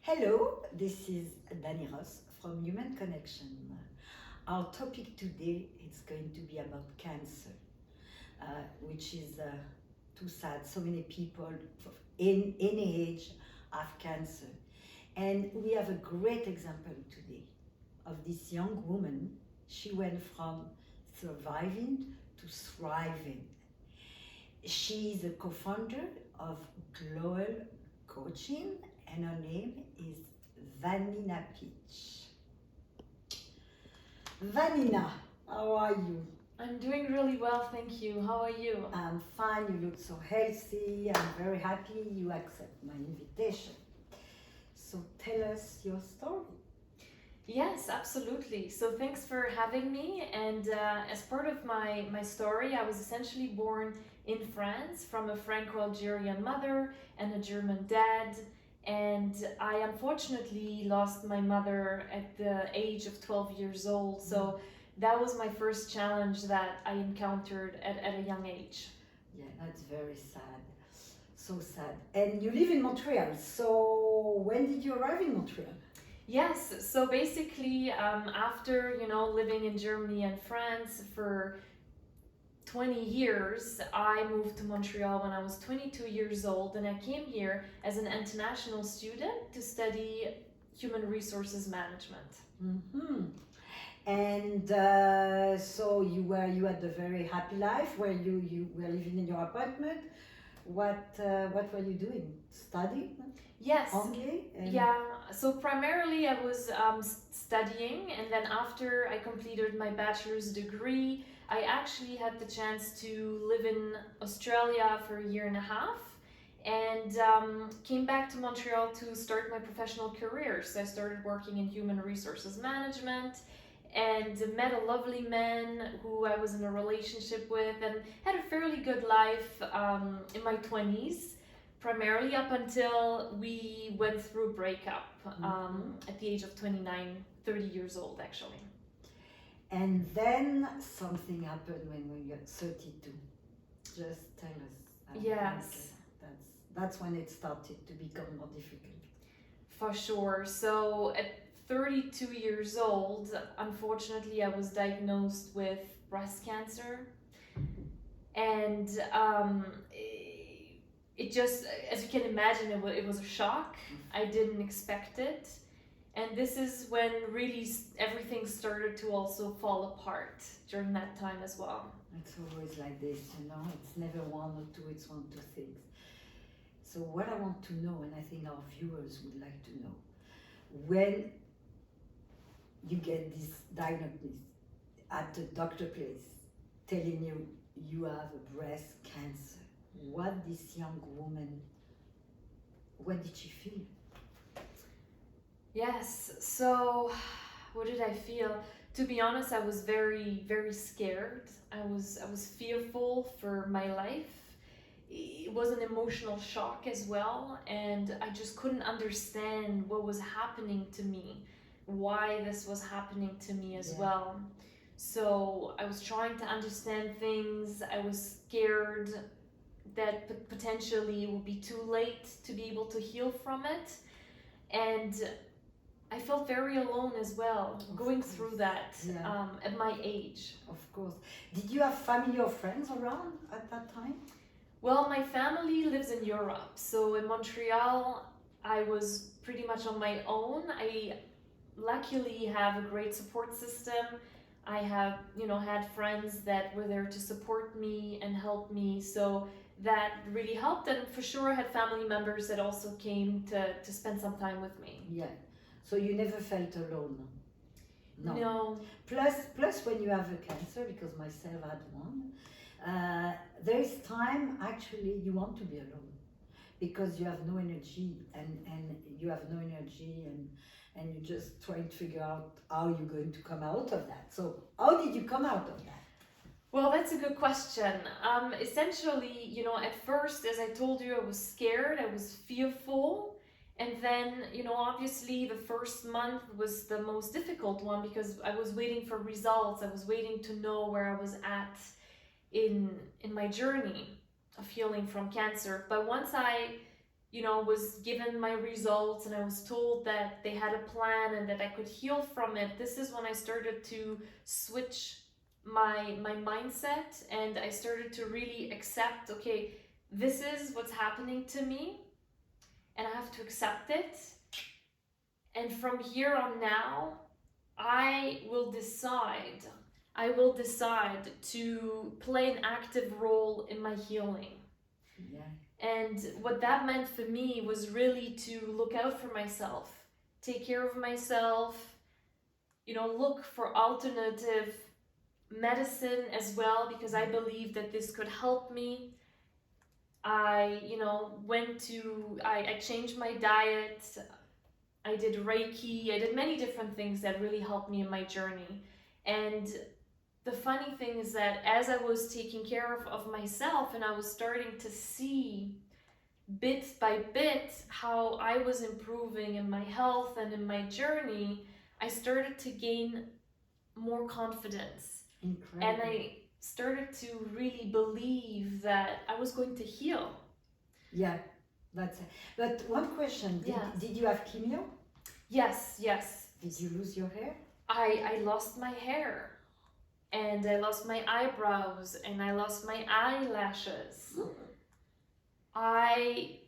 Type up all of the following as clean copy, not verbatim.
Hello, this is Dani Ross from Human Connection. Our topic today is going to be about cancer, which is too sad. So many people in any age have cancer. And we have a great example today of this young woman. She went from surviving to thriving. She is a co-founder of GloWell Coaching, and her name is Vanina Peach. Vanina, how are you? I'm doing really well, thank you. How are you? I'm fine, you look so healthy. I'm very happy you accept my invitation. So tell us your story. Yes, absolutely. So thanks for having me. And as part of my story, I was essentially born in France from a Franco-Algerian mother and a German dad. And I unfortunately lost my mother at the age of 12 years old. So that was my first challenge that I encountered at a young age. Yeah, that's very sad. So sad. And you live in Montreal. So when did you arrive in Montreal? Yes, so basically, after living in Germany and France for 20 years, I moved to Montreal when I was 22 years old, and I came here as an international student to study human resources management. Mm-hmm. And so you had a very happy life where you were living in your apartment. What were you doing? Studying? Yes. Only? Yeah, so primarily I was studying, and then after I completed my bachelor's degree, I actually had the chance to live in Australia for a year and a half, and came back to Montreal to start my professional career. So I started working in human resources management and met a lovely man who I was in a relationship with and had a fairly good life in my 20s. Primarily up until we went through a breakup at the age of 29, 30 years old actually. And then something happened when you got 32. Just tell us. Yes. That's when it started to become more difficult. For sure. So at 32 years old, unfortunately, I was diagnosed with breast cancer. And it just, as you can imagine, it was a shock. I didn't expect it. And this is when really everything started to also fall apart during that time as well. It's always like this, it's never one or two, it's one, two things. So what I want to know, and I think our viewers would like to know, when you get this diagnosis at the doctor place telling you you have a breast cancer, what this young woman, what did she feel? Yes, so what did I feel? To be honest, I was very, very scared. I was fearful for my life. It was an emotional shock as well, and I just couldn't understand what was happening to me, why this was happening to me as well. So I was trying to understand things. I was scared that potentially it would be too late to be able to heal from it, and I felt very alone as well, going through that at my age. Of course. Did you have family or friends around at that time? Well, my family lives in Europe, so in Montreal, I was pretty much on my own. I luckily have a great support system. I have, had friends that were there to support me and help me, so that really helped. And for sure, I had family members that also came to spend some time with me. Yeah. So you never felt alone? No. Plus when you have a cancer, because myself had one, there is time actually you want to be alone because you have no energy and you have no energy and you're just trying to figure out how you're going to come out of that. So how did you come out of that? Well, that's a good question. Essentially, at first, as I told you, I was scared, I was fearful. And then, obviously the first month was the most difficult one because I was waiting for results. I was waiting to know where I was at in my journey of healing from cancer. But once I was given my results and I was told that they had a plan and that I could heal from it, this is when I started to switch my mindset, and I started to really accept, okay, this is what's happening to me and I have to accept it. And from here on now, I will decide to play an active role in my healing. Yeah. And what that meant for me was really to look out for myself, take care of myself, look for alternative medicine as well, because I believe that this could help me. I changed my diet, I did Reiki, I did many different things that really helped me in my journey. And the funny thing is that as I was taking care of myself and I was starting to see bit by bit how I was improving in my health and in my journey, I started to gain more confidence. Incredible. And I started to really believe that I was going to heal. Yeah, that's it. But one question, did you have chemo? Yes. Did you lose your hair? I lost my hair, and I lost my eyebrows, and I lost my eyelashes. I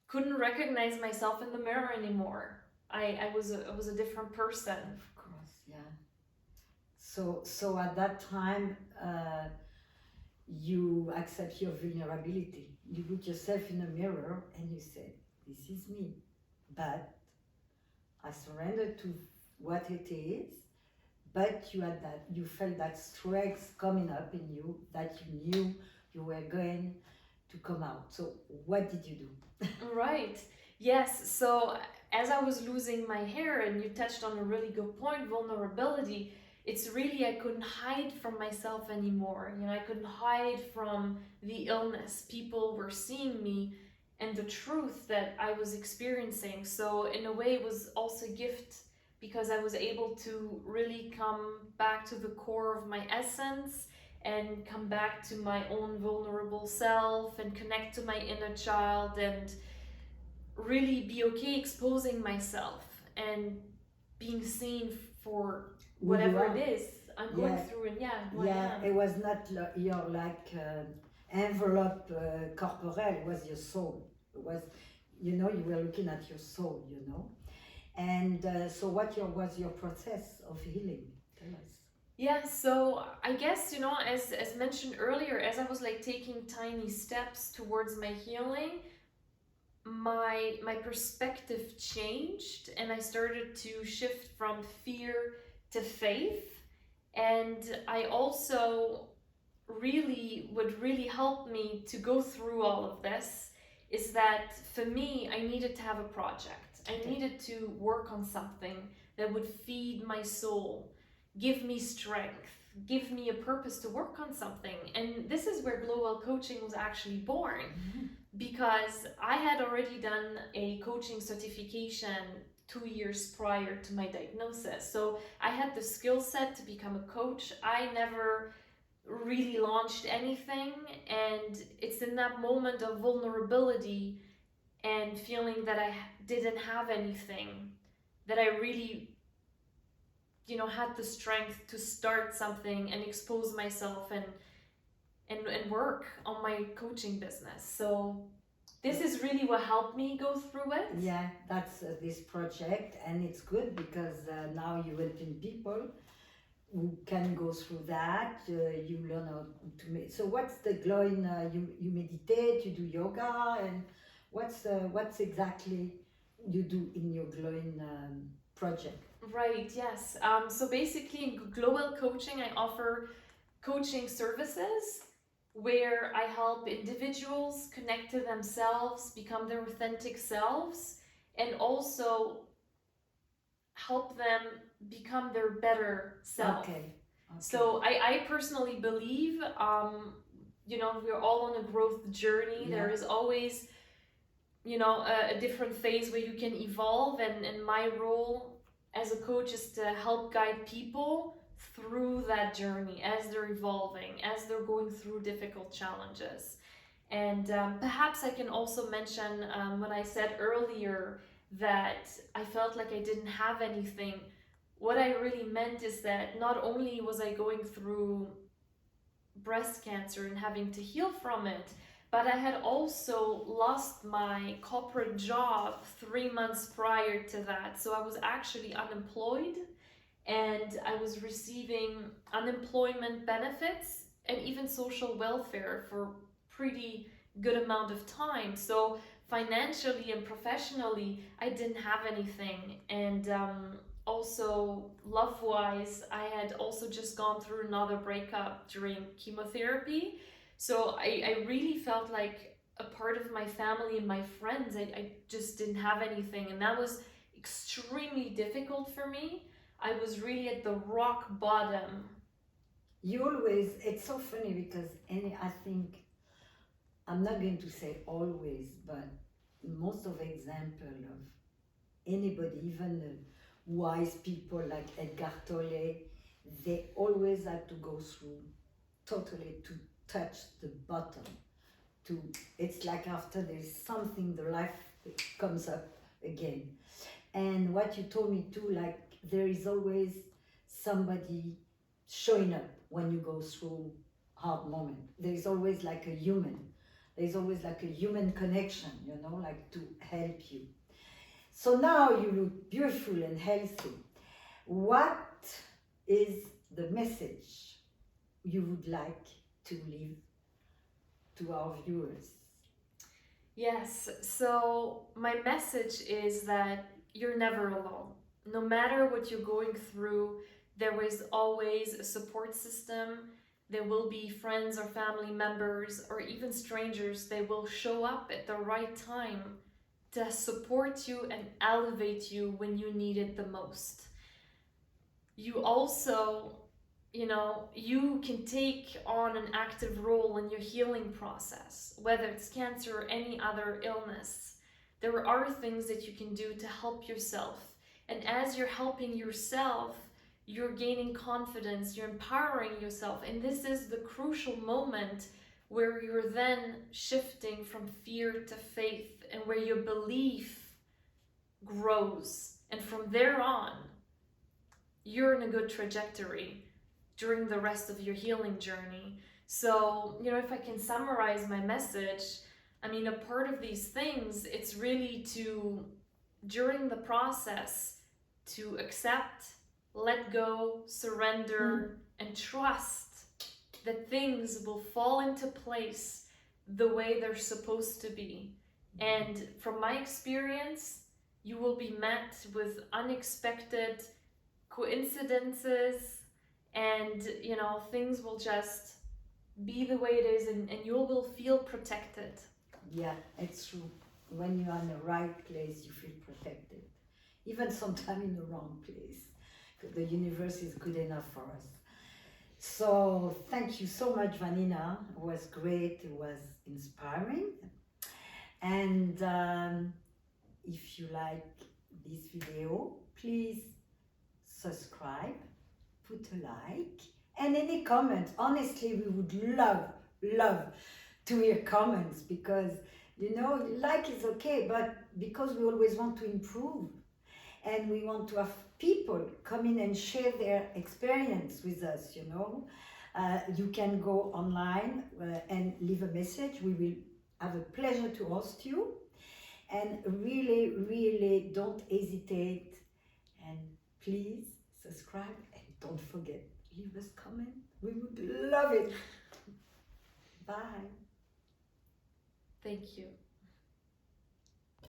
couldn't recognize myself in the mirror anymore. I was a different person. Of course, yeah. So at that time, you accept your vulnerability. You look yourself in the mirror and you say, "This is me," but I surrendered to what it is. But you felt that strength coming up in you, that you knew you were going to come out. So what did you do? Right. Yes. So as I was losing my hair, and you touched on a really good point, vulnerability, it's really, I couldn't hide from myself anymore. I couldn't hide from the illness. People were seeing me and the truth that I was experiencing. So in a way, it was also a gift, because I was able to really come back to the core of my essence and come back to my own vulnerable self and connect to my inner child and really be okay exposing myself and being seen for whatever it is I'm going through. And it was not your envelope corporelle, it was your soul. It was, you were looking at your soul, And so what was your process of healing? Tell us. Yeah, so I guess, as mentioned earlier, as I was taking tiny steps towards my healing, my perspective changed, and I started to shift from fear to faith. And I also would really help me to go through all of this is that for me, I needed to have a project. I needed to work on something that would feed my soul, give me strength, give me a purpose to work on something. And this is where GloWell Coaching was actually born, because I had already done a coaching certification 2 years prior to my diagnosis. So I had the skill set to become a coach. I never really launched anything, and it's in that moment of vulnerability and feeling that I didn't have anything that I really had the strength to start something and expose myself and work on my coaching business. So this is really what helped me go through it. Yeah, that's this project, and it's good because now you're helping people who can go through that. You learn how to make. So what's the glowing? You meditate, you do yoga, and what's exactly you do in your glowing project? Right. Yes. So basically, in GloWell Coaching, I offer coaching services where I help individuals connect to themselves, become their authentic selves, and also help them become their better self. Okay. So I personally believe, we're all on a growth journey. Yeah. There is always, a different phase where you can evolve, and my role as a coach is to help guide people through that journey as they're evolving, as they're going through difficult challenges. And perhaps I can also mention when I said earlier that I felt like I didn't have anything. What I really meant is that not only was I going through breast cancer and having to heal from it, but I had also lost my corporate job 3 months prior to that. So I was actually unemployed, and I was receiving unemployment benefits and even social welfare for pretty good amount of time. So financially and professionally, I didn't have anything. And also love wise, I had also just gone through another breakup during chemotherapy. So I really felt like a part of my family and my friends, I just didn't have anything. And that was extremely difficult for me. I was really at the rock bottom. You always, it's so funny because I think, I'm not going to say always, but most of example of anybody, even wise people like Edgar Tolle, they always had to go through totally to touch the bottom. It's like after there's something, the life comes up again. And what you told me too, like there is always somebody showing up when you go through hard moment. There is always like a human. There's always like a human connection, like to help you. So now you look beautiful and healthy. What is the message you would like to leave to our viewers? Yes, so my message is that you're never alone. No matter what you're going through, there is always a support system. There will be friends or family members or even strangers. They will show up at the right time to support you and elevate you when you need it the most. You also, you can take on an active role in your healing process, whether it's cancer or any other illness. There are things that you can do to help yourself. And as you're helping yourself, you're gaining confidence, you're empowering yourself. And this is the crucial moment where you're then shifting from fear to faith and where your belief grows. And from there on, you're in a good trajectory during the rest of your healing journey. So, if I can summarize my message, a part of these things, it's really to, during the process, to accept, let go, surrender, and trust that things will fall into place the way they're supposed to be. And from my experience, you will be met with unexpected coincidences, and things will just be the way it is, and you will feel protected. Yeah, it's true. When you are in the right place, you feel protected, even sometimes in the wrong place, because the universe is good enough for us. So thank you so much, Vanina. It was great, it was inspiring. And if you like this video, please subscribe, put a like, and any comments. Honestly, we would love to hear comments, because like is okay, but because we always want to improve, and we want to have people come in and share their experience with us. You can go online and leave a message. We will have a pleasure to host you, and really don't hesitate, and please subscribe, and don't forget, leave us comment. We would love it. Bye. Thank you.